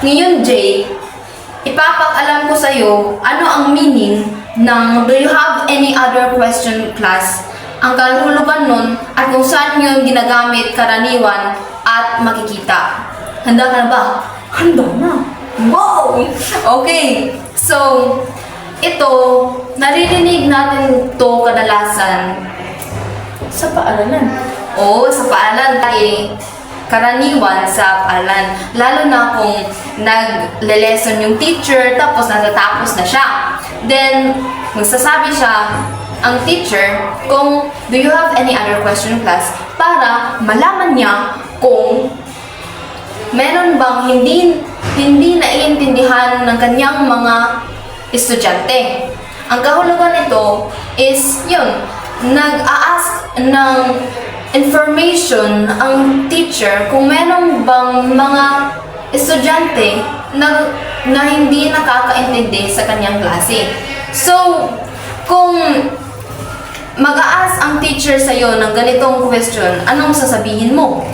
Ngayon, Jay, ipapakalam ko sa'yo ano ang meaning ng do you have any other question class, ang kahulugan nun at kung saan yun ginagamit karaniwan at makikita. Handa ka na ba? Handa na. Wow! Okay, so ito, naririnig natin to kadalasan Sa paaralan. o sa paaralan tayo karaniwan sa paaralan. Lalo na kung nagle-lesson yung teacher tapos natatapos na siya. Then, magsasabi siya ang teacher kung do you have any other question class para malaman niya kung meron bang hindi naiintindihan ng kanyang mga estudyante. Ang kahulugan nito is yun, nag-a-ask ng information ang teacher kung meron bang mga estudyante na hindi nakakaintindi sa kanyang klase. So, kung mag-a-ask ang teacher sa'yo ng ganitong question, anong sasabihin mo?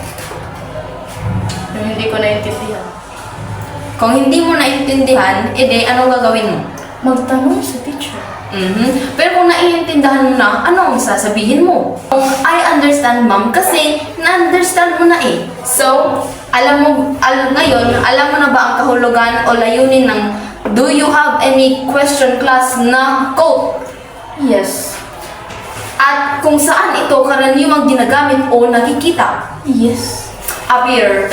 Hindi ko naiintindihan. Kung hindi mo naintindihan, edi anong gagawin mo? Magtanong sa teacher. Pero kung naiintindihan mo na, ano ang sasabihin mo? I understand, ma'am, kasi na-understand mo na eh. So, ngayon, alam mo na ba ang kahulugan o layunin ng do you have any question class na quote? Yes. At kung saan ito karaniwang ginagamit o nakikita? Yes. Appear.